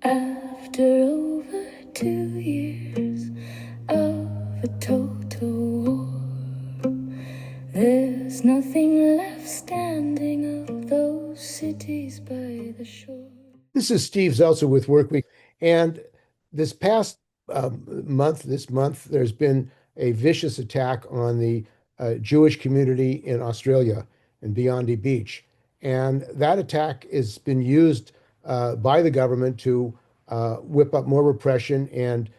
After over 2 years of a total war, there's nothing left standing of those cities by the shore. This is Steve Zeltzer with Workweek, and this past this month, there's been a vicious attack on the Jewish community in Australia and Bondi Beach, and that attack has been used by the government to whip up more repression and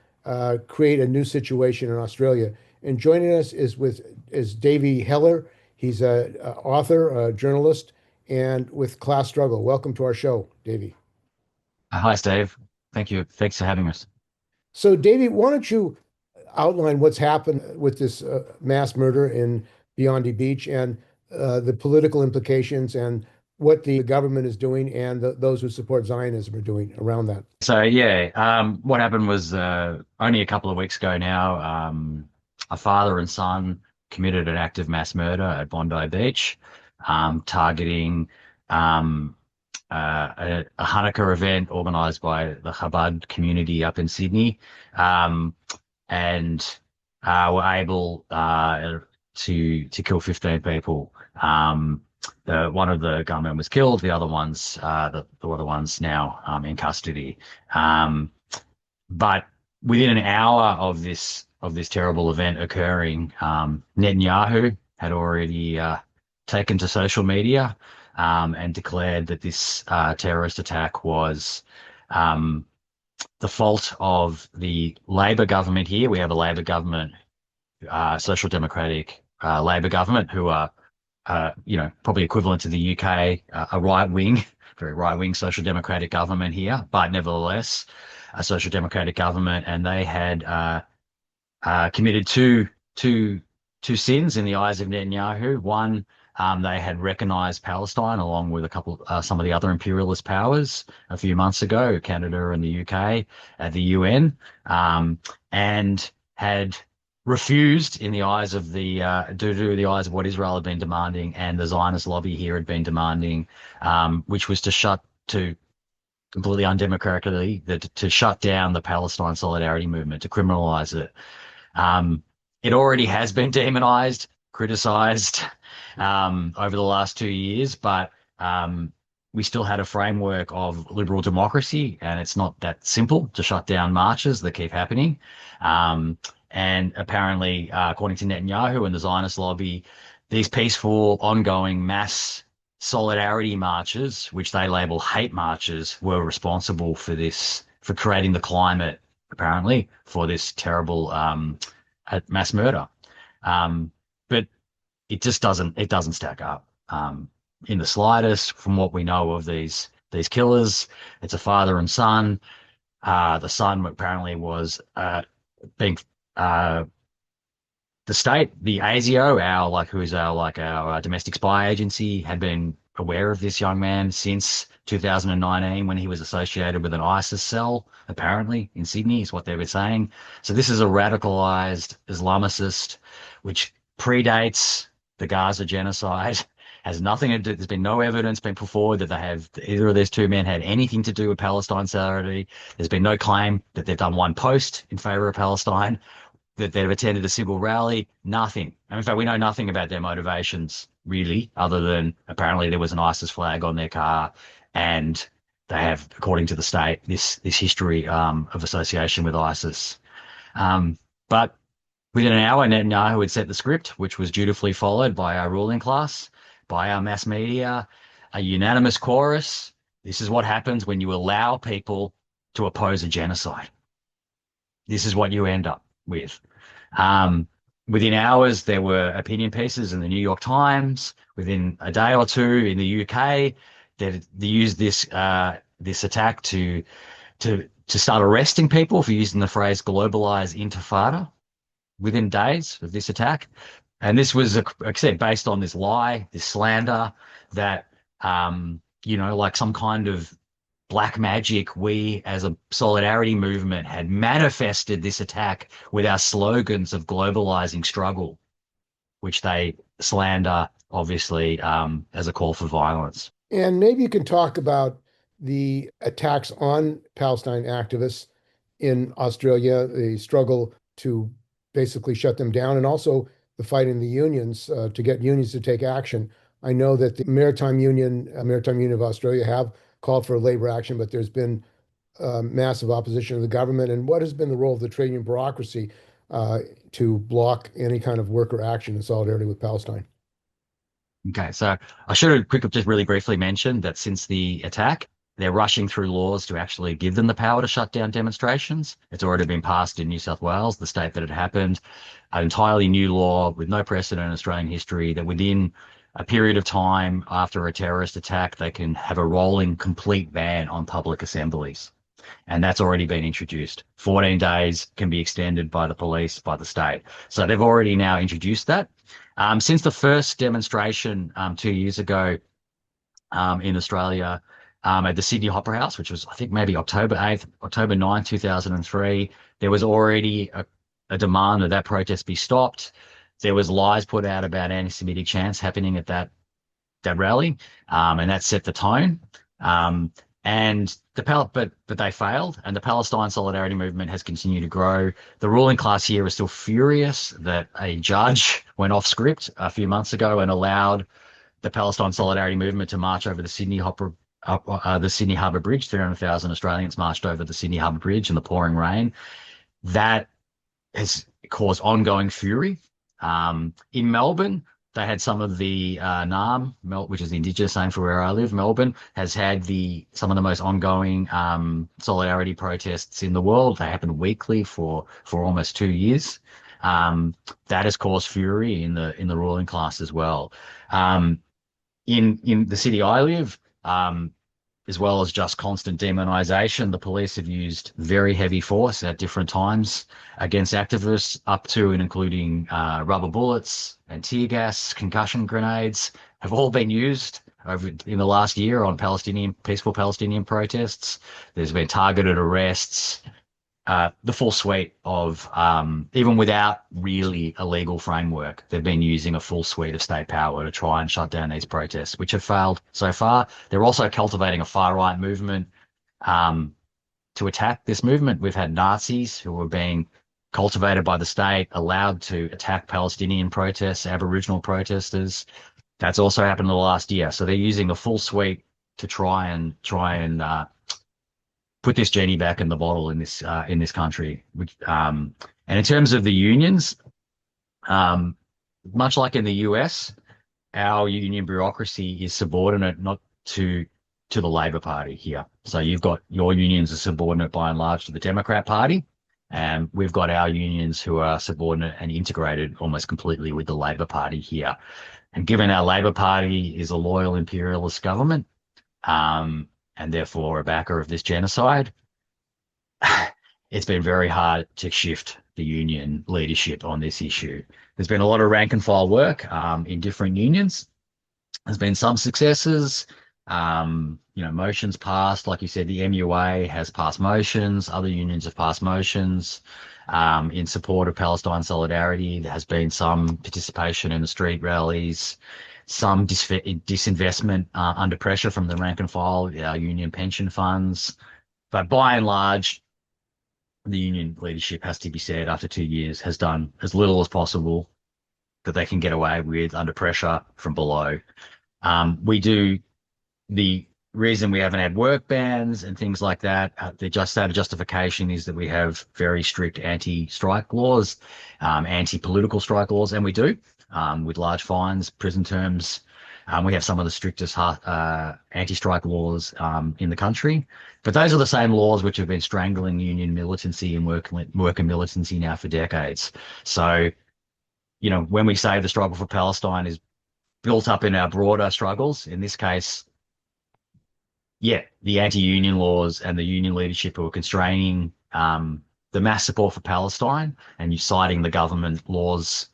create a new situation in Australia. And joining us is Davey Heller. He's an author, a journalist, and with Class Struggle. Welcome to our show, Davey. Hi, Steve. Thank you. Thanks for having us. So, Davey, why don't you outline what's happened with this mass murder in Bondi Beach and the political implications and what the government is doing and those who support Zionism are doing around that? So, yeah, what happened was only a couple of weeks ago now, a father and son committed an act of mass murder at Bondi Beach, targeting a Hanukkah event organized by the Chabad community up in Sydney, and were able to kill 15 people. One of the gunmen was killed. The other ones, the other ones now in custody. But within an hour of this terrible event occurring, Netanyahu had already taken to social media and declared that this terrorist attack was the fault of the Labor government here. We have a Labor government, social democratic Labor government, who are, probably equivalent to the UK, a right-wing, very right-wing social democratic government here, but nevertheless a social democratic government. And they had committed two sins in the eyes of Netanyahu. One, they had recognized Palestine along with some of the other imperialist powers a few months ago, Canada and the UK, at the UN, and had refused in the eyes of due to the eyes of what Israel had been demanding and the Zionist lobby here had been demanding, which was to completely undemocratically, to shut down the Palestine solidarity movement, to criminalize it. It already has been demonized, criticized over the last 2 years, but we still had a framework of liberal democracy, and it's not that simple to shut down marches that keep happening. And apparently, according to Netanyahu and the Zionist lobby, these peaceful, ongoing mass solidarity marches, which they label hate marches, were responsible for creating the climate, apparently, for this terrible mass murder. But it just doesn't stack up in the slightest from what we know of these killers. It's a father and son. The son apparently was being the state, the ASIO, who is our domestic spy agency, had been aware of this young man since 2019 when he was associated with an ISIS cell, apparently in Sydney, is what they were saying. So this is a radicalized Islamicist, which predates the Gaza genocide, has nothing to do. There's been no evidence been put forward that either of these two men had anything to do with Palestine solidarity. There's been no claim that they've done one post in favor of Palestine, that they've attended a civil rally, nothing. And in fact, we know nothing about their motivations, really, other than apparently there was an ISIS flag on their car, and they have, according to the state, this history of association with ISIS. But within an hour, Netanyahu had set the script, which was dutifully followed by our ruling class, by our mass media, a unanimous chorus. This is what happens when you allow people to oppose a genocide. This is what you end up with. Within hours, there were opinion pieces in the New York Times. Within a day or two in the UK, they used this attack to start arresting people for using the phrase "globalized intifada" within days of this attack. And this was, like I said, based on this lie, this slander that, like some kind of black magic, we as a solidarity movement had manifested this attack with our slogans of globalizing struggle, which they slander, obviously, as a call for violence. And maybe you can talk about the attacks on Palestine activists in Australia, the struggle to basically shut them down, and also the fight in the unions to get unions to take action. I know that the Maritime Union of Australia have called for labor action, but there's been massive opposition of the government. And what has been the role of the trade union bureaucracy to block any kind of worker action in solidarity with Palestine? Okay, so I should have quickly just really briefly mentioned that since the attack, they're rushing through laws to actually give them the power to shut down demonstrations. It's already been passed in New South Wales, the state that it happened, an entirely new law with no precedent in Australian history that within a period of time after a terrorist attack, they can have a rolling complete ban on public assemblies. And that's already been introduced. 14 days can be extended by the police, by the state. So they've already now introduced that. Since the first demonstration 2 years ago in Australia at the Sydney Opera House, which was, I think, maybe October 8th, October 9th, 2003, there was already a demand that that protest be stopped. There was lies put out about anti-Semitic chants happening at that rally, and that set the tone. But they failed, and the Palestine solidarity movement has continued to grow. The ruling class here is still furious that a judge went off script a few months ago and allowed the Palestine solidarity movement to march over the Sydney Harbour Bridge. 300,000 Australians marched over the Sydney Harbour Bridge in the pouring rain. That has caused ongoing fury. In Melbourne, they had some of the NAM, which is the Indigenous name for where I live. Melbourne has had some of the most ongoing solidarity protests in the world. They happen weekly for almost 2 years. That has caused fury in the ruling class as well. In the city I live, as well as just constant demonization, the police have used very heavy force at different times against activists, up to and including rubber bullets and tear gas, concussion grenades have all been used in the last year on peaceful Palestinian protests. There's been targeted arrests, the full suite of, even without really a legal framework, they've been using a full suite of state power to try and shut down these protests, which have failed so far. They're also cultivating a far-right movement to attack this movement. We've had Nazis who were being cultivated by the state, allowed to attack Palestinian protests, Aboriginal protesters. That's also happened in the last year. So they're using a full suite to try and put this genie back in the bottle in this country. And in terms of the unions, much like in the US, our union bureaucracy is subordinate not to the Labor Party here. So you've got your unions are subordinate by and large to the Democrat Party, and we've got our unions who are subordinate and integrated almost completely with the Labor Party here. And given our Labor Party is a loyal imperialist government, and therefore a backer of this genocide, it's been very hard to shift the union leadership on this issue. There's been a lot of rank and file work in different unions. There's been some successes. Motions passed. Like you said, the MUA has passed motions. Other unions have passed motions in support of Palestine solidarity. There has been some participation in the street rallies, some disinvestment under pressure from the rank and file, our union pension funds. But by and large, the union leadership, has to be said, after 2 years, has done as little as possible that they can get away with under pressure from below. The reason we haven't had work bans and things like that, the justification is that we have very strict anti-strike laws, anti-political strike laws, and we do, with large fines, prison terms. We have some of the strictest anti-strike laws in the country. But those are the same laws which have been strangling union militancy and worker militancy now for decades. So, when we say the struggle for Palestine is built up in our broader struggles, in this case, the anti-union laws and the union leadership who are constraining the mass support for Palestine, and you citing the government laws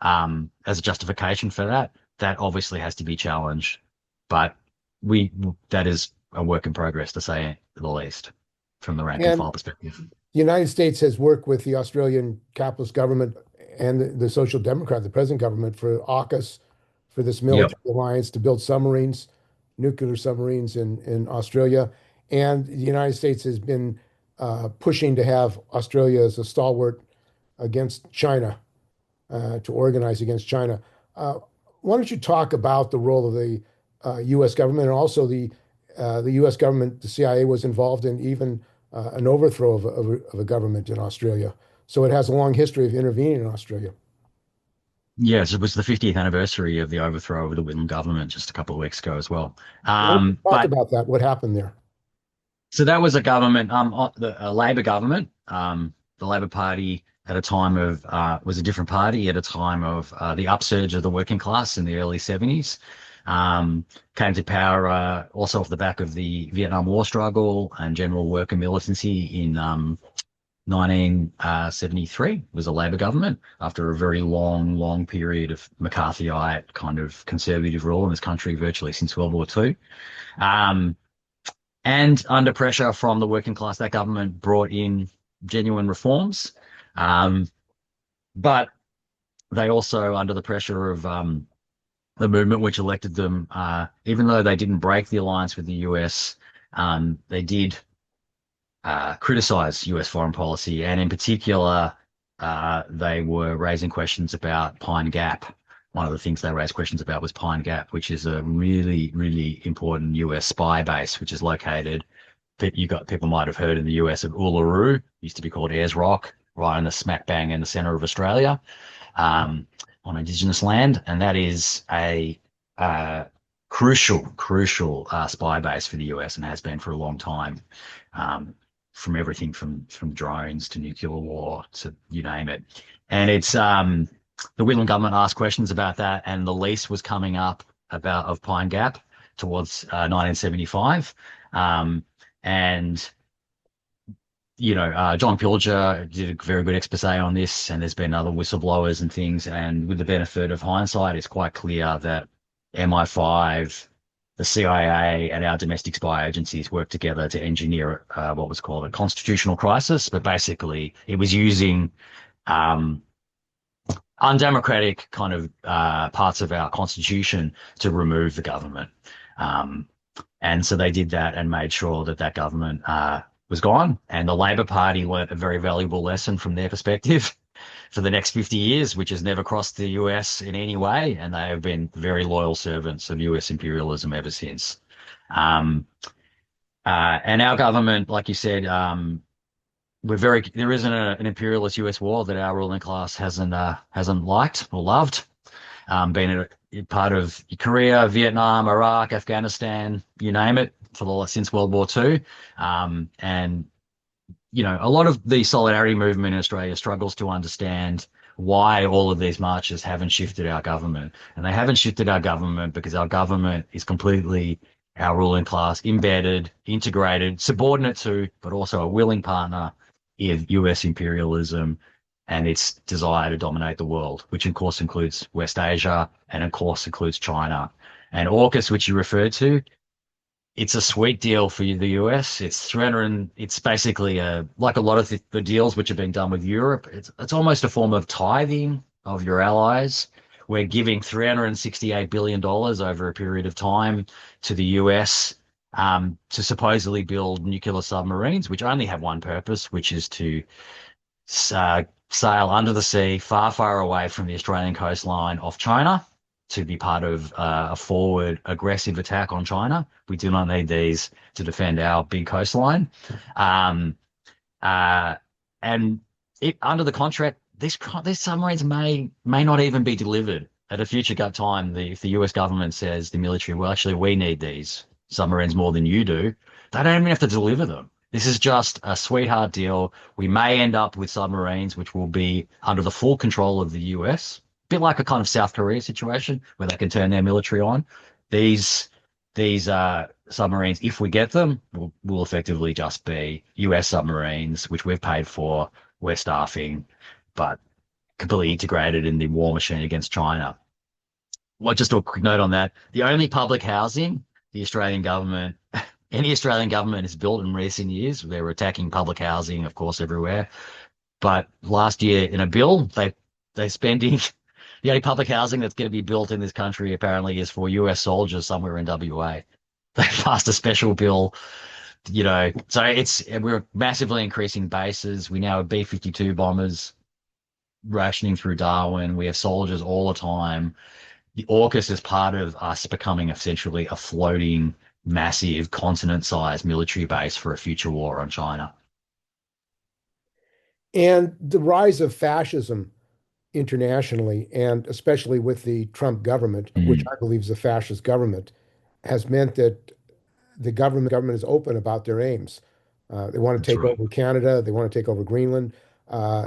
as a justification for that obviously has to be challenged. But that is a work in progress, to say the least, from the rank and file perspective. The United States has worked with the Australian capitalist government and the Social Democrat, the present government, for AUKUS, for this military alliance to build submarines, nuclear submarines in Australia. And the United States has been pushing to have Australia as a stalwart against China, to organize against China. Uh, why don't you talk about the role of the U.S. government and also the U.S. government, the CIA was involved in even an overthrow of a government in Australia. So it has a long history of intervening in Australia. Yes, it was the 50th anniversary of the overthrow of the Whitlam government just a couple of weeks ago as well. Why don't you talk But about that? What happened there? so that was a government, a Labor government. The Labor Party at a time of was a different party at a time of the upsurge of the working class in the early 70s. Came to power also off the back of the Vietnam War struggle and general worker militancy in 1973. Was a Labor government after a very long period of McCarthyite kind of conservative rule in this country, virtually since World War II. Um, and under pressure from the working class, that government brought in genuine reforms. Um, but they also, under the pressure of the movement which elected them, even though they didn't break the alliance with the US, they did criticize US foreign policy. And in particular, they were raising questions about Pine Gap. One of the things they raised questions about was Pine Gap, which is a really important US spy base, which is located, people might have heard in the US of Uluru, used to be called Ayers Rock, right in the smack bang in the center of Australia, on Indigenous land. And that is a crucial spy base for the US and has been for a long time. From everything from drones to nuclear war to you name it. And it's the Whitlam government asked questions about that, and the lease was coming up of Pine Gap towards 1975. And John Pilger did a very good expose on this, and there's been other whistleblowers and things. And with the benefit of hindsight, it's quite clear that MI5, the CIA, and our domestic spy agencies worked together to engineer what was called a constitutional crisis. But basically, it was using undemocratic kind of parts of our constitution to remove the government. And so they did that and made sure that that government was gone. And the Labor Party learnt a very valuable lesson from their perspective for the next 50 years, which has never crossed the US in any way. And they have been very loyal servants of US imperialism ever since. And our government, like you said, there isn't an imperialist US war that our ruling class hasn't liked or loved. Been a part of Korea, Vietnam, Iraq, Afghanistan, you name it, since World War II. And a lot of the solidarity movement in Australia struggles to understand why all of these marches haven't shifted our government. And they haven't shifted our government because our government is completely our ruling class, embedded, integrated, subordinate to, but also a willing partner in US imperialism and its desire to dominate the world, which of course includes West Asia and of course includes China. And AUKUS, which you referred to, it's a sweet deal for the US. It's 300. It's basically like a lot of the deals which have been done with Europe. It's almost a form of tithing of your allies. We're giving $368 billion over a period of time to the US to supposedly build nuclear submarines, which only have one purpose, which is to sail under the sea, far away from the Australian coastline off China, to be part of a forward aggressive attack on China. We do not need these to defend our big coastline. And under the contract, these submarines may not even be delivered at a future time. If the US government says the military, well, actually, we need these submarines more than you do, they don't even have to deliver them. This is just a sweetheart deal. We may end up with submarines which will be under the full control of the US, a bit like a kind of South Korea situation where they can turn their military on. These submarines, if we get them, will effectively just be US submarines, which we've paid for, we're staffing, but completely integrated in the war machine against China. Well, just a quick note on that. The only public housing the Australian government, any Australian government has built in recent years, they were attacking public housing, of course, everywhere. But last year in a bill, they're spending, the only public housing that's going to be built in this country apparently is for US soldiers somewhere in WA. They passed a special bill So we're massively increasing bases. We now have B-52 bombers rationing through Darwin. We have soldiers all the time. The AUKUS is part of us becoming essentially a floating, massive, continent-sized military base for a future war on China. And the rise of fascism internationally, and especially with the Trump government, which Mm, I believe is a fascist government, has meant that the government is open about their aims. They want to that's take right. over Canada. They want to take over Greenland.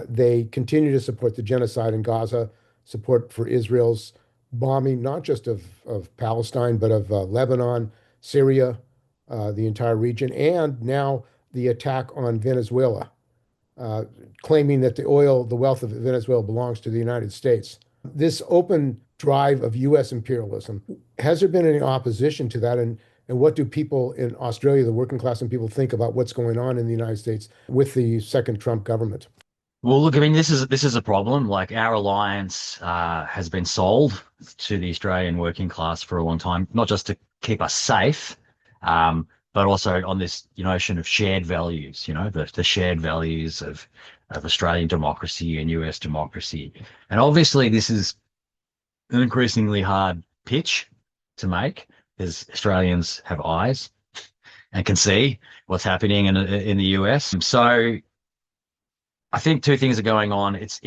They continue to support the genocide in Gaza, support for Israel's bombing, not just of Palestine, but of Lebanon, Syria, the entire region, and now the attack on Venezuela, uh, claiming that the wealth of Venezuela belongs to the United States. This open drive of U.S. imperialism, has there been any opposition to that? And what do people in Australia, the working class and people, think about what's going on in the United States with the second Trump government? Well, look, I mean, this is a problem. Like our alliance has been sold to the Australian working class for a long time, not just to keep us safe, but also on this notion of shared values. The shared values of Australian democracy and US democracy. And obviously, this is an increasingly hard pitch to make, because Australians have eyes and can see what's happening in the US. So I think two things are going on. It's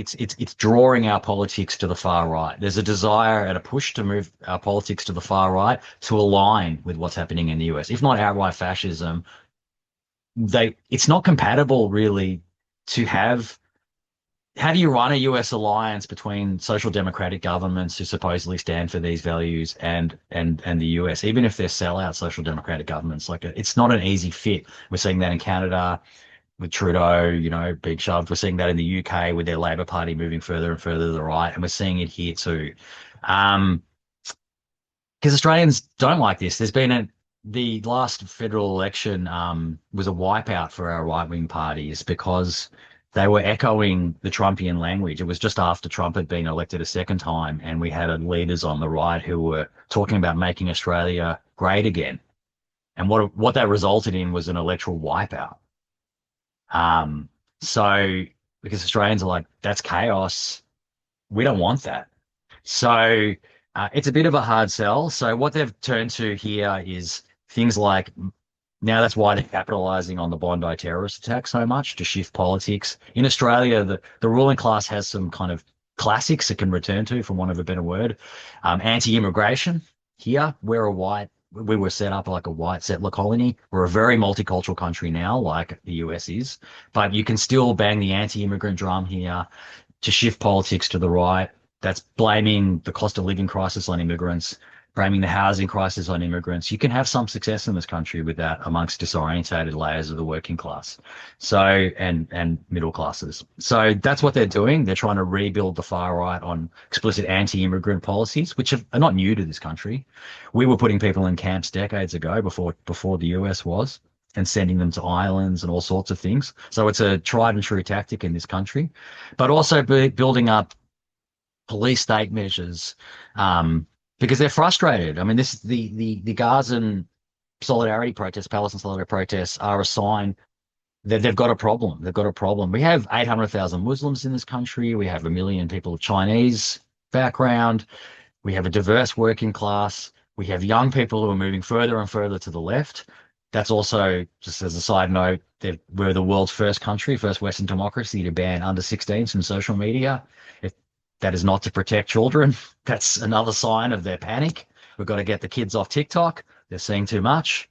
drawing our politics to the far right. There's a desire and a push to move our politics to the far right to align with what's happening in the US. If not outright fascism, it's not compatible really to have. How do you run a US alliance between social democratic governments who supposedly stand for these values and the US, even if they're sellout social democratic governments? Like it's not an easy fit. We're seeing that in Canada with Trudeau, being shoved. We're seeing that in the UK with their Labor Party moving further and further to the right, and we're seeing it here too. Um, because Australians don't like this. The last federal election was a wipeout for our right-wing parties because they were echoing the Trumpian language. It was just after Trump had been elected a second time, and we had leaders on the right who were talking about making Australia great again. And what that resulted in was an electoral wipeout. Um, so because Australians are like, that's chaos. We don't want that. So it's a bit of a hard sell. So what they've turned to here is things like now that's why they're capitalizing on the Bondi terrorist attack so much to shift politics. In Australia, the ruling class has some kind of classics it can return to, for want of a better word. Anti-immigration. Here, we were set up like a white settler colony. We're a very multicultural country now, like the US is, but you can still bang the anti-immigrant drum here to shift politics to the right. That's blaming the cost of living crisis on immigrants, blaming the housing crisis on immigrants. You can have some success in this country with that amongst disorientated layers of the working class, and middle classes. So that's what they're doing. They're trying to rebuild the far right on explicit anti-immigrant policies, which are not new to this country. We were putting people in camps decades ago before the US was, and sending them to islands and all sorts of things. So it's a tried and true tactic in this country, but also building up police state measures, because they're frustrated. I mean, the Gazan solidarity protests, Palestine solidarity protests, are a sign that they've got a problem. They've got a problem. We have 800,000 Muslims in this country. We have 1 million people of Chinese background. We have a diverse working class. We have young people who are moving further and further to the left. That's also, just as a side note, that we're the world's first country, first Western democracy to ban under 16s from social media. If that is not to protect children, that's another sign of their panic. We've got to get the kids off TikTok. They're seeing too much,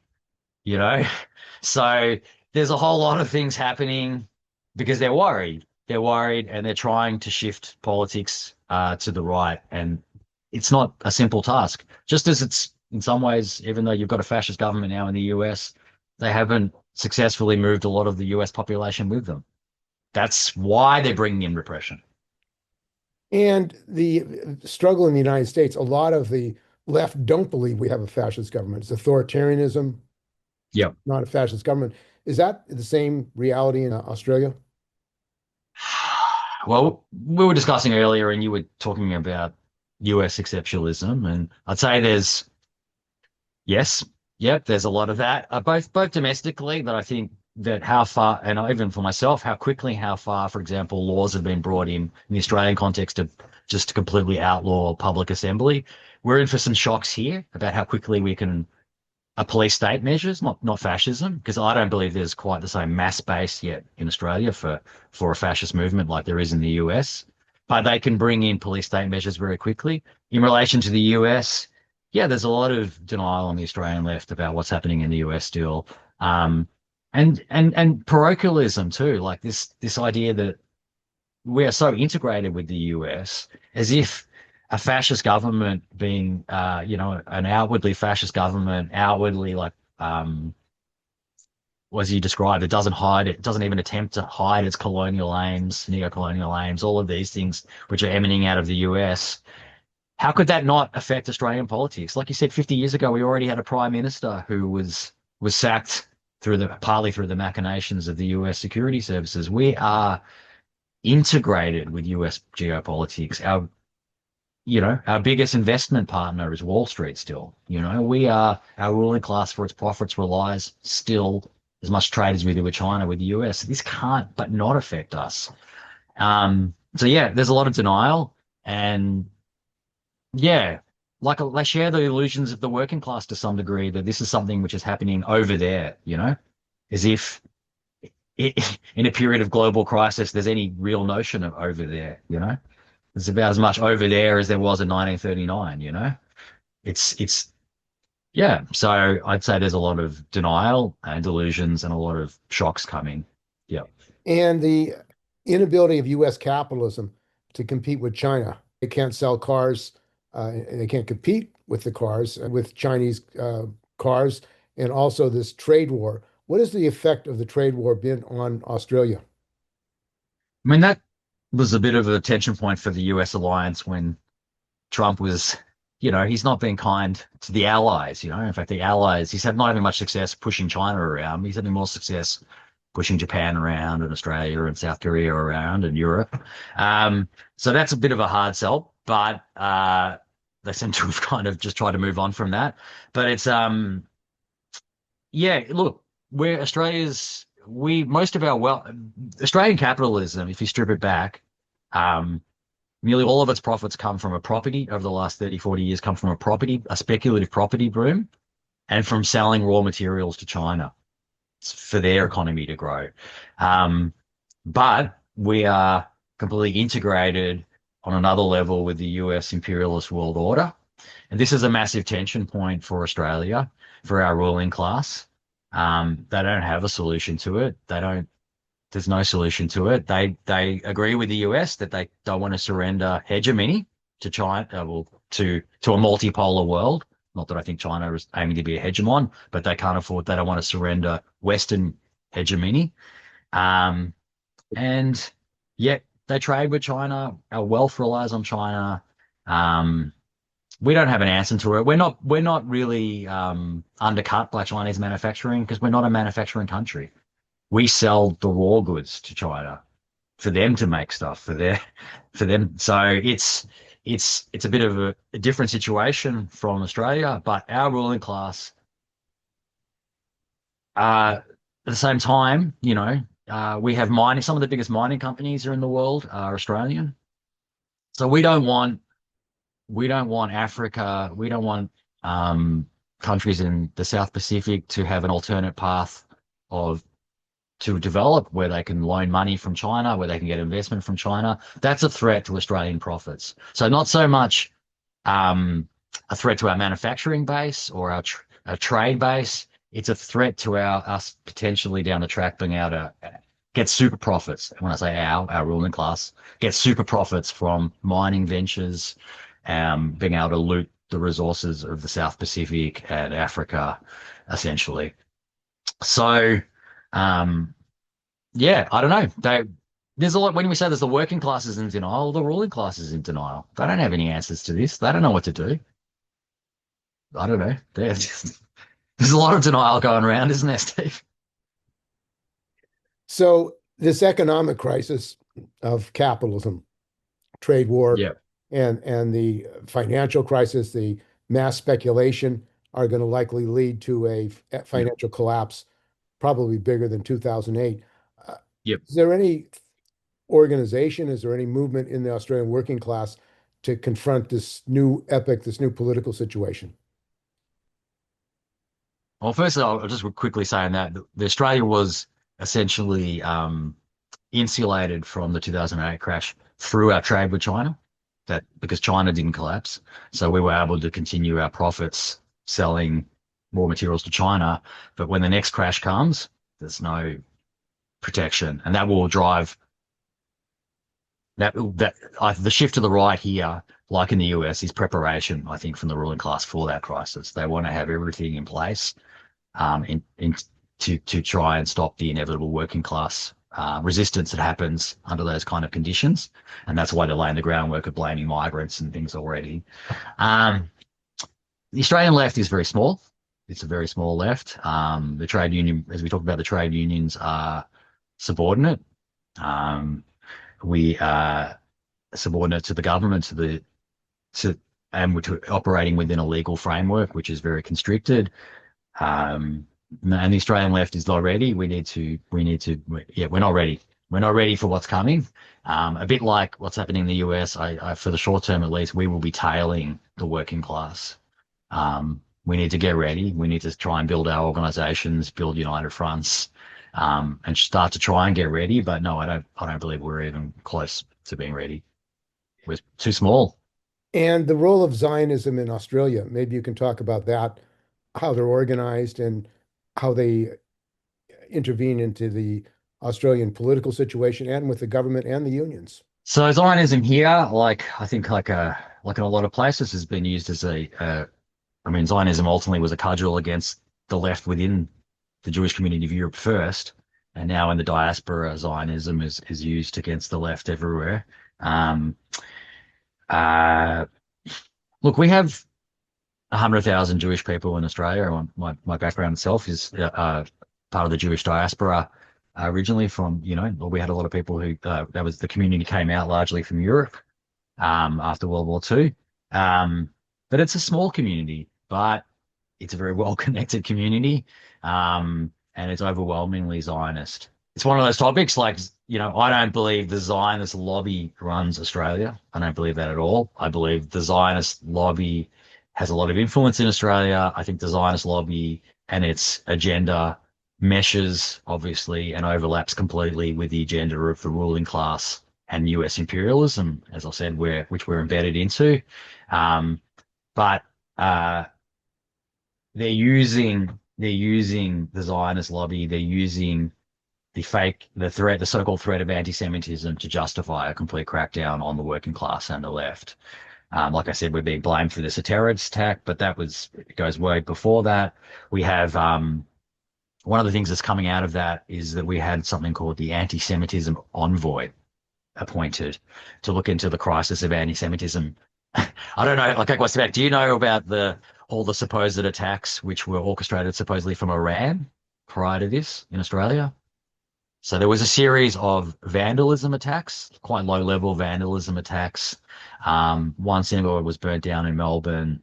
you know? So there's a whole lot of things happening because they're worried. They're worried and they're trying to shift politics to the right. And it's not a simple task. Just as it's in some ways, even though you've got a fascist government now in the US, they haven't successfully moved a lot of the US population with them. That's why they're bringing in repression. And the struggle in the United States, a lot of the left don't believe we have a fascist government. It's authoritarianism, Yep. not a fascist government. Is that the same reality in Australia? Well, we were discussing earlier, and you were talking about US exceptionalism, and I'd say yes, Yep, there's a lot of that, both domestically, but I think that how far, and even for myself, how quickly, how far, for example, laws have been brought in the Australian context to just to completely outlaw public assembly. We're in for some shocks here about how quickly we can police state measures, not fascism, because I don't believe there's quite the same mass base yet in Australia for a fascist movement like there is in the US. But they can bring in police state measures very quickly. In relation to the US, yeah, there's a lot of denial on the Australian left about what's happening in the US still. Um, and parochialism too, like this idea that we are so integrated with the US as if a fascist government being, an outwardly fascist government, outwardly like, as you described, it doesn't hide, it doesn't even attempt to hide its colonial aims, neo-colonial aims, all of these things which are emanating out of the US. How could that not affect Australian politics? Like you said, 50 years ago, we already had a prime minister who was sacked partly through the machinations of the US security services. We are integrated with US geopolitics. Our biggest investment partner is Wall Street still. Our ruling class for its profits relies still as much trade as we do with China, with the US. This can't but not affect us. So yeah, there's a lot of denial, and yeah, like they share the illusions of the working class to some degree that this is something which is happening over there, as if in a period of global crisis, there's any real notion of over there. It's about as much over there as there was in 1939. It's yeah. So I'd say there's a lot of denial and delusions and a lot of shocks coming. Yeah. And the inability of US capitalism to compete with China. They can't sell cars, and they can't compete with the cars, with Chinese cars, and also this trade war. What has the effect of the trade war been on Australia? I mean, that was a bit of a tension point for the US alliance when Trump was, he's not been kind to the allies. In fact, the allies, he's had not having much success pushing China around. He's having more success pushing Japan around and Australia and South Korea around and Europe. So that's a bit of a hard sell, but they seem to have kind of just tried to move on from that. But it's, yeah, look, we're most of our Australian capitalism, if you strip it back, um, nearly all of its profits come from a property over the last 30, 40 years, come from a speculative property boom, and from selling raw materials to China for their economy to grow. But we are completely integrated on another level with the US imperialist world order. And this is a massive tension point for Australia, for our ruling class. They don't have a solution to it. There's no solution to it. They agree with the US that they don't want to surrender hegemony to China, to a multipolar world. Not that I think China is aiming to be a hegemon, but they don't want to surrender Western hegemony. And yet they trade with China. Our wealth relies on China. We don't have an answer to it. We're not really undercut by Chinese manufacturing because we're not a manufacturing country. We sell the raw goods to China for them to make stuff for them. So it's a bit of a different situation from Australia, but our ruling class, at the same time, we have mining. Some of the biggest mining companies are in the world are Australian. So we don't want Africa. We don't want countries in the South Pacific to have an alternate path to develop where they can loan money from China, where they can get investment from China. That's a threat to Australian profits. So not so much a threat to our manufacturing base or our trade base. It's a threat to us potentially down the track being able to get super profits. When I say our ruling class, get super profits from mining ventures, being able to loot the resources of the South Pacific and Africa, essentially. So, yeah, I don't know. There's a lot when we say there's the working classes in denial, the ruling classes in denial. They don't have any answers to this. They don't know what to do. I don't know. There's a lot of denial going around, isn't there, Steve? So this economic crisis of capitalism, trade war, Yeah. and the financial crisis, the mass speculation, are going to likely lead to a Yep. financial collapse, probably bigger than 2008. Uh, Yep. is there any organization, is there any movement in the Australian working class to confront this new epic, this new political situation? Well, first, I'll just quickly say on that the Australia was essentially insulated from the 2008 crash through our trade with China, that because China didn't collapse. So we were able to continue our profits selling raw materials to China. But when the next crash comes, there's no protection. And that will drive the shift to the right here, like in the US, is preparation, I think, from the ruling class for that crisis. They want to have everything in place to try and stop the inevitable working class resistance that happens under those kind of conditions. And that's why they're laying the groundwork of blaming migrants and things already. The Australian left is very small. It's a very small left. The trade union, as we talked about, the trade unions are subordinate. We are subordinate to the government, and we're operating within a legal framework which is very constricted. And the Australian left is not ready. Yeah, we're not ready. We're not ready for what's coming. A bit like what's happening in the US, for the short term at least, we will be tailing the working class. We need to get ready. We need to try and build our organizations, build united fronts, and start to try and get ready. But no, I don't believe we're even close to being ready. We're too small. And the role of Zionism in Australia, maybe you can talk about that, how they're organized and how they intervene into the Australian political situation and with the government and the unions. So Zionism here, I think like in a lot of places, has been used as I mean, Zionism ultimately was a cudgel against the left within the Jewish community of Europe first, and now in the diaspora, Zionism is used against the left everywhere. Um, uh, Look, we have 100,000 Jewish people in Australia. My background itself is part of the Jewish diaspora originally from, we had a lot of people who, the community came out largely from Europe after World War II. But it's a small community, but it's a very well-connected community, and it's overwhelmingly Zionist. It's one of those topics like, I don't believe the Zionist lobby runs Australia. I don't believe that at all. I believe the Zionist lobby has a lot of influence in Australia. I think the Zionist lobby and its agenda meshes, obviously, and overlaps completely with the agenda of the ruling class and US imperialism, as I said, which we're embedded into. But they're using the Zionist lobby. They're using the so-called threat of anti-Semitism to justify a complete crackdown on the working class and the left. Like I said, we're being blamed for this a terrorist attack, but it goes way before that. We have one of the things that's coming out of that is that we had something called the anti-Semitism envoy appointed to look into the crisis of anti-Semitism. I don't know, like I was about, do you know about all the supposed attacks which were orchestrated supposedly from Iran prior to this in Australia? So there was a series of vandalism attacks, quite low-level vandalism attacks. One synagogue was burnt down in Melbourne,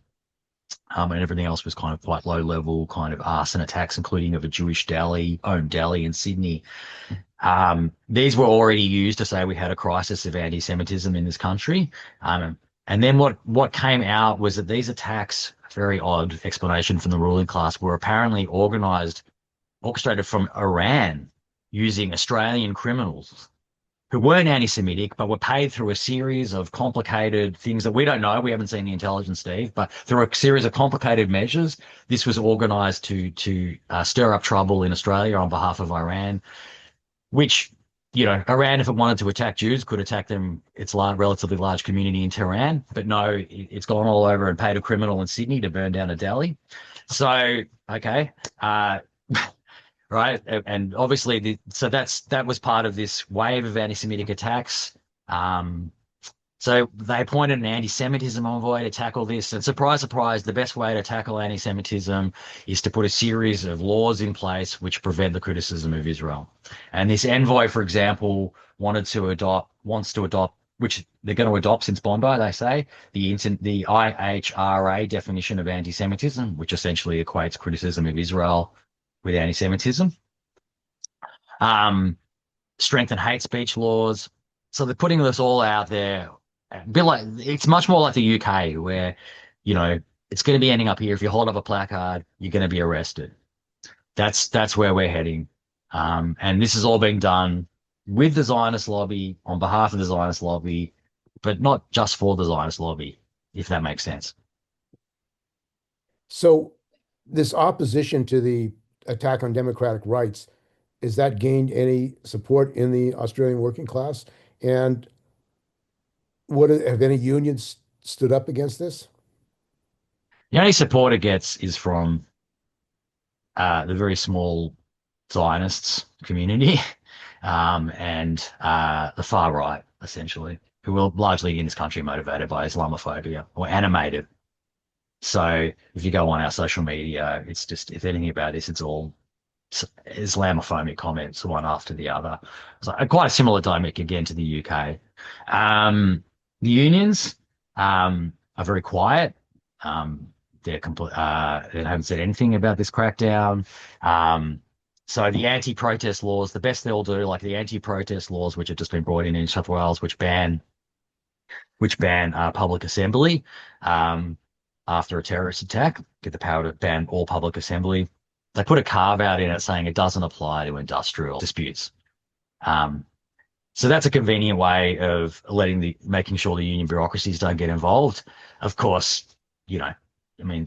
and everything else was kind of quite low-level kind of arson attacks, including of a Jewish owned deli in Sydney. These were already used to say we had a crisis of anti-Semitism in this country. And then what came out was that these attacks, very odd explanation from the ruling class, were apparently orchestrated from Iran using Australian criminals who weren't anti-Semitic, but were paid through a series of complicated things that we don't know. We haven't seen the intelligence, Steve, but through a series of complicated measures, this was organized to stir up trouble in Australia on behalf of Iran, which, Iran, if it wanted to attack Jews, could attack them, its relatively large community in Tehran. But no, it's gone all over and paid a criminal in Sydney to burn down a deli. So, okay. Right. And obviously, that was part of this wave of anti-Semitic attacks. So they appointed an anti-Semitism envoy to tackle this. And surprise, surprise, the best way to tackle anti-Semitism is to put a series of laws in place which prevent the criticism of Israel. And this envoy, for example, wants to adopt which they're going to adopt since Bondi, they say, the IHRA definition of anti-Semitism, which essentially equates criticism of Israel with anti-Semitism. Strengthen hate speech laws. So they're putting this all out there. It's much more like the UK, where, it's going to be ending up here. If you hold up a placard, you're going to be arrested. That's where we're heading. And this is all being done with the Zionist lobby, on behalf of the Zionist lobby, but not just for the Zionist lobby, if that makes sense. So this opposition to the attack on democratic rights, has that gained any support in the Australian working class? And have any unions stood up against this? The only support it gets is from the very small Zionists community, and the far right, essentially, who are largely in this country motivated by Islamophobia or animated. So if you go on our social media, it's just, if anything about this, it's all Islamophobic comments, one after the other. So quite a similar dynamic again to the UK. The unions are very quiet. They haven't said anything about this crackdown. So the anti-protest laws, the best they'll do, like the anti-protest laws, which have just been brought in New South Wales, which ban public assembly after a terrorist attack, get the power to ban all public assembly. They put a carve out in it saying it doesn't apply to industrial disputes. So that's a convenient way of making sure the union bureaucracies don't get involved. Of course,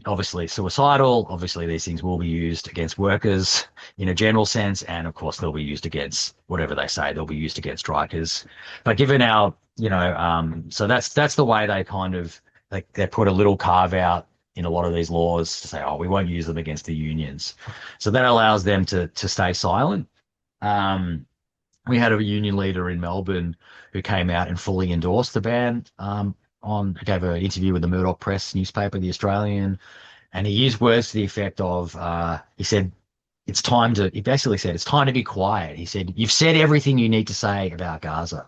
obviously suicidal. Obviously, these things will be used against workers in a general sense, and of course, they'll be used against whatever they say. They'll be used against strikers. But given our, so that's the way they kind of they put a little carve out in a lot of these laws to say, oh, we won't use them against the unions. So that allows them to stay silent. We had a union leader in Melbourne who came out and fully endorsed the ban. Gave an interview with the Murdoch Press newspaper, The Australian, and he used words to the effect of, he said, he basically said, it's time to be quiet. He said, you've said everything you need to say about Gaza.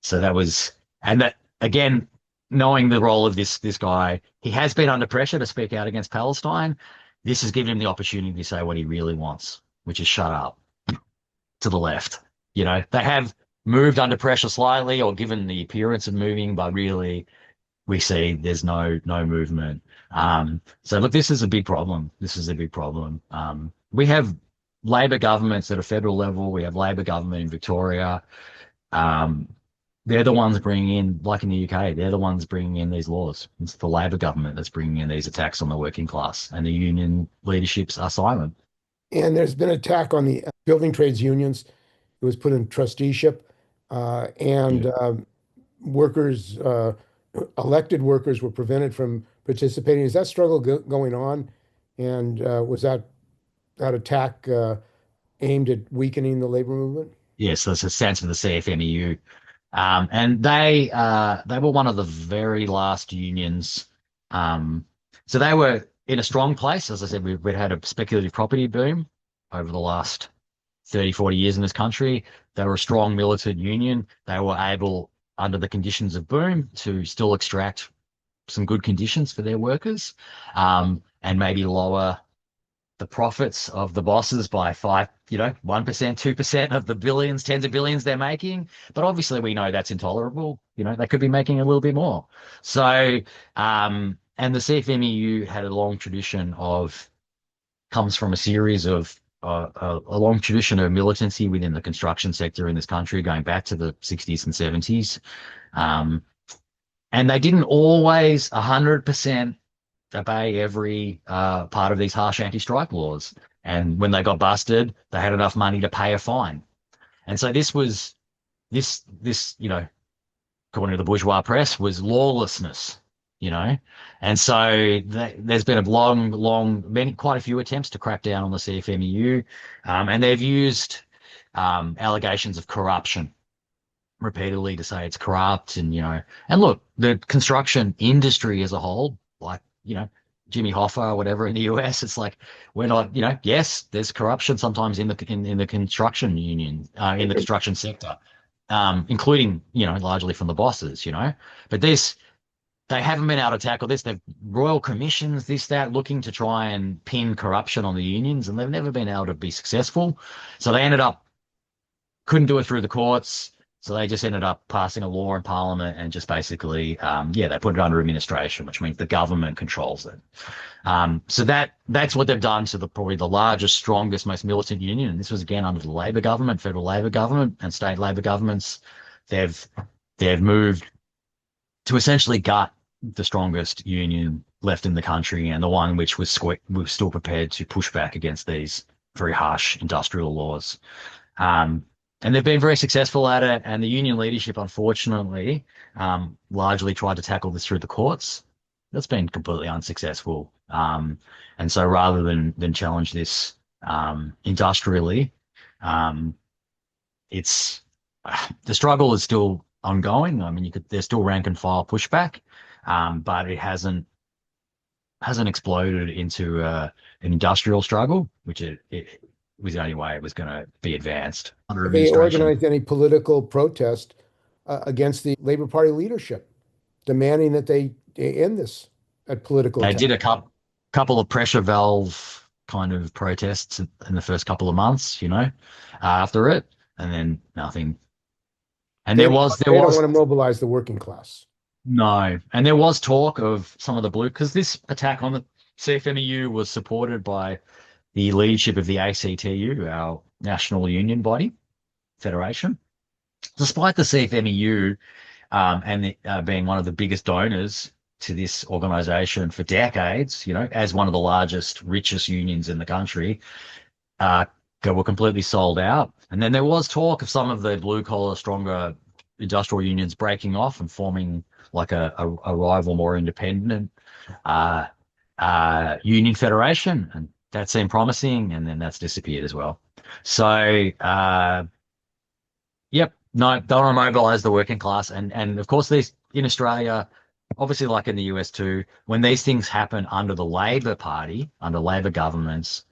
So that again, knowing the role of this guy, he has been under pressure to speak out against Palestine. This has given him the opportunity to say what he really wants, which is shut up to the left. They have moved under pressure slightly, or given the appearance of moving, but really we see there's no movement. So look, this is a big problem. We have Labor governments at a federal level. We have Labor government in Victoria. They're the ones bringing in, like in the UK, they're the ones bringing in these laws. It's the Labor government that's bringing in these attacks on the working class, and the union leaderships are silent. And there's been an attack on the building trades unions. It was put in trusteeship, and workers, elected workers, were prevented from participating. Is that struggle going on? And was that attack aimed at weakening the labor movement? Yes, that's a sense for the CFMEU. And they were one of the very last unions. So they were in a strong place. As I said, we'd had a speculative property boom over the last 30, 40 years in this country. They were a strong militant union. They were able, under the conditions of boom, to still extract some good conditions for their workers, and maybe lower the profits of the bosses by 1%, 2% of the billions, tens of billions they're making. But obviously we know that's intolerable. They could be making a little bit more. So, and the CFMEU had a long tradition comes from a series of, a long tradition of militancy within the construction sector in this country, going back to the 60s and 70s. And they didn't always 100% obey every part of these harsh anti-strike laws. And when they got busted, they had enough money to pay a fine. And so this, according to the bourgeois press, was lawlessness, And so there's been quite a few attempts to crack down on the CFMEU, and they've used allegations of corruption repeatedly to say it's corrupt, and look, the construction industry as a whole, like Jimmy Hoffa or whatever in the US, it's like, we're not, yes, there's corruption sometimes in the construction union, in the construction sector. including, largely from the bosses, but they haven't been able to tackle this. They've royal commissions, this, that, looking to try and pin corruption on the unions, and they've never been able to be successful. So they couldn't do it through the courts. So they just ended up passing a law in Parliament and just basically, they put it under administration, which means the government controls it. So that's what they've done to probably the largest, strongest, most militant union. And this was again under the Labor government, federal Labor government, and state Labor governments. They've moved to essentially gut the strongest union left in the country and the one which was still prepared to push back against these very harsh industrial laws. And they've been very successful at it. And the union leadership, unfortunately, largely tried to tackle this through the courts. That's been completely unsuccessful. And so rather than challenge this industrially, the struggle is still ongoing. I mean, there's still rank and file pushback, but it hasn't exploded into an industrial struggle, which it was the only way it was going to be advanced under Have they administration. organized any political protest against the Labour Party leadership, demanding that they end this at political They attack? did a couple of pressure valve kind of protests in the first couple of months, after it, and then nothing. And They there don't was want to mobilize the working class. no, and there was talk of some of the blue, because this attack on the CFMEU was supported by the leadership of the ACTU, our national union body federation. Despite the CFMEU being one of the biggest donors to this organization for decades, as one of the largest, richest unions in the country, were completely sold out. And then there was talk of some of the blue collar, stronger industrial unions breaking off and forming like a rival, more independent union federation. And that seemed promising, and then that's disappeared as well. So, yep, no, they want to mobilize the working class. And of course, these in Australia, obviously like in the US too, when these things happen under the Labor Party, under Labor governments,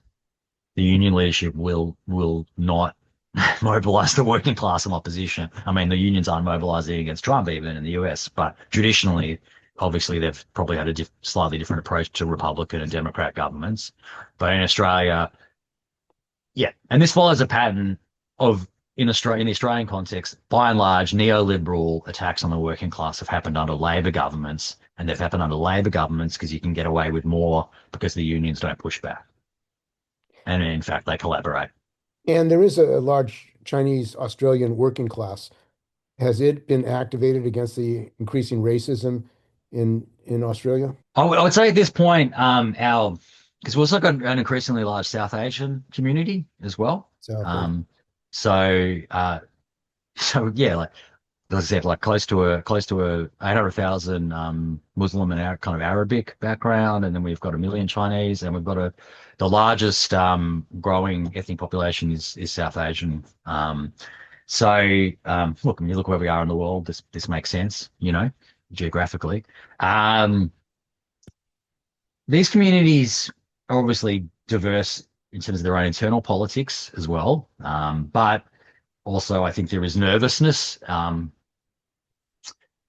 the union leadership will not mobilize the working class in opposition. I mean, the unions aren't mobilizing against Trump even in the US, but traditionally, obviously, they've probably had a slightly different approach to Republican and Democrat governments. But in Australia, yeah. And this follows a pattern of, in the Australian context, by and large, neoliberal attacks on the working class have happened under Labor governments. And they've happened under Labor governments because you can get away with more because the unions don't push back. And in fact, they collaborate. And there is a large Chinese Australian working class. Has it been activated against the increasing racism in Australia? I would say at this point, because we've also got an increasingly large South Asian community as well. So yeah, like as I said, like close to a 800,000 Muslim and kind of Arabic background, and then we've got 1 million Chinese, and we've got the largest growing ethnic population is South Asian. Look, when you look where we are in the world, this makes sense, geographically. These communities are obviously diverse in terms of their own internal politics as well, but also I think there is nervousness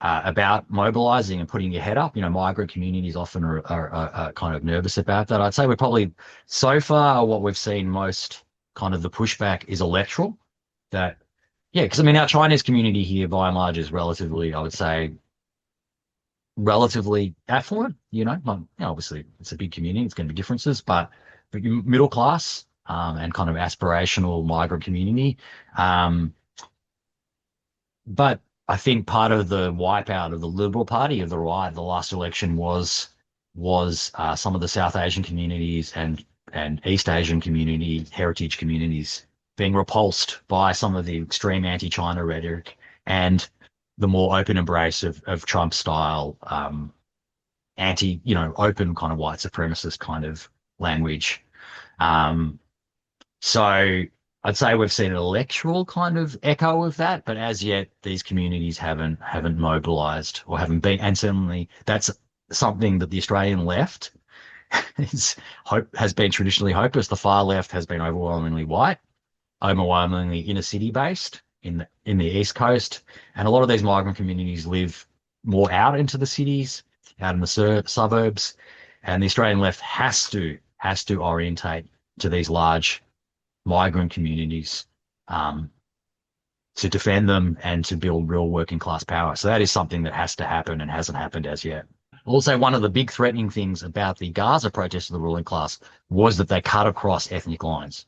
about mobilizing and putting your head up. Migrant communities often are kind of nervous about that. I'd say we're probably, so far, what we've seen most kind of the pushback is electoral. Because I mean, our Chinese community here, by and large, is relatively, I would say, relatively affluent. Obviously it's a big community, it's going to be differences, but middle class and kind of aspirational migrant community. But I think part of the wipeout of the Liberal Party of the right, the last election was some of the South Asian communities and East Asian heritage communities being repulsed by some of the extreme anti-China rhetoric and the more open embrace of Trump style, open kind of white supremacist kind of language. So I'd say we've seen an electoral kind of echo of that, but as yet these communities haven't mobilized or haven't been, and certainly that's something that the Australian left has been traditionally hopeless. The far left has been overwhelmingly white, overwhelmingly inner city based, in the East Coast, and a lot of these migrant communities live more out into the cities, out in the suburbs, and the Australian left has to orientate to these large migrant communities to defend them and to build real working class power. So that is something that has to happen and hasn't happened as yet. Also, one of the big threatening things about the Gaza protests of the ruling class was that they cut across ethnic lines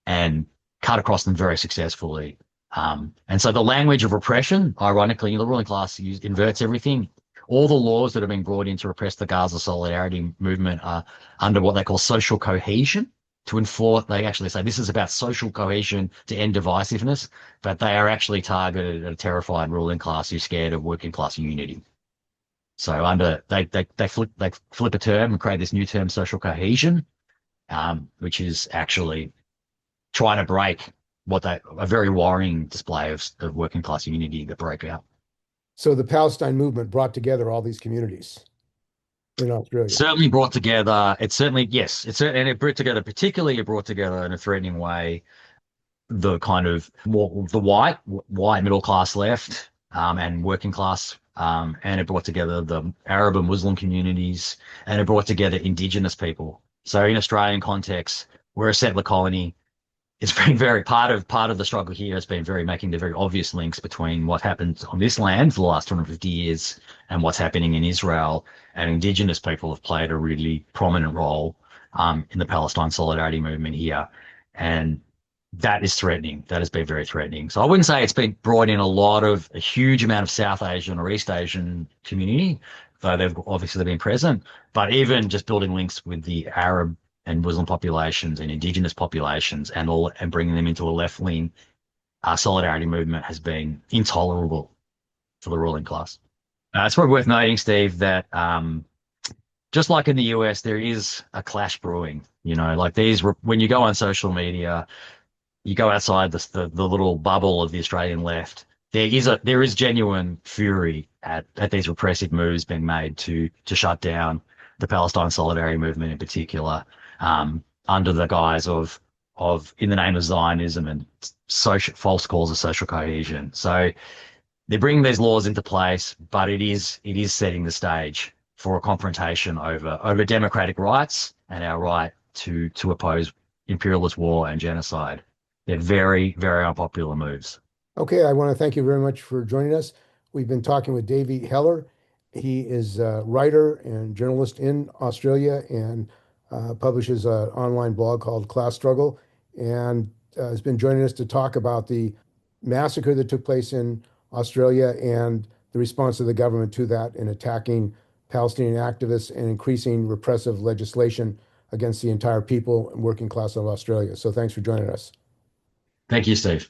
and cut across them very successfully. And so the language of repression, ironically, the ruling class inverts everything. All the laws that have been brought in to repress the Gaza solidarity movement are under what they call social cohesion to enforce. They actually say this is about social cohesion to end divisiveness, but they are actually targeted at a terrified ruling class who's scared of working class unity. So they flip a term and create this new term, social cohesion, which is actually trying to break a very worrying display of working class unity that broke out. So the Palestine movement brought together all these communities in Australia. Certainly brought together. It certainly, yes, and it brought together, particularly it brought together in a threatening way the kind of more the white middle class left and working class, and it brought together the Arab and Muslim communities, and it brought together Indigenous people. So in Australian context, we're a settler colony. It's been very part of the struggle here has been making the very obvious links between what happened on this land for the last 250 years and what's happening in Israel. And Indigenous people have played a really prominent role in the Palestine solidarity movement here. And that is threatening. That has been very threatening. So I wouldn't say it's been brought in a huge amount of South Asian or East Asian community, though they've obviously been present. But even just building links with the Arab and Muslim populations and Indigenous populations and bringing them into a left-wing solidarity movement has been intolerable for the ruling class. It's probably worth noting, Steve, that just like in the US, there is a clash brewing. Like when you go on social media, you go outside the little bubble of the Australian left, there is genuine fury at these repressive moves being made to shut down the Palestine solidarity movement in particular, under the guise of in the name of Zionism and false calls of social cohesion. So they're bringing these laws into place, but it is setting the stage for a confrontation over democratic rights and our right to oppose imperialist war and genocide. They're very, very unpopular moves. Okay, I want to thank you very much for joining us. We've been talking with Davey Heller. He is a writer and journalist in Australia and publishes an online blog called Class Struggle, and has been joining us to talk about the massacre that took place in Australia and the response of the government to that in attacking Palestinian activists and increasing repressive legislation against the entire people and working class of Australia. So thanks for joining us. Thank you, Steve.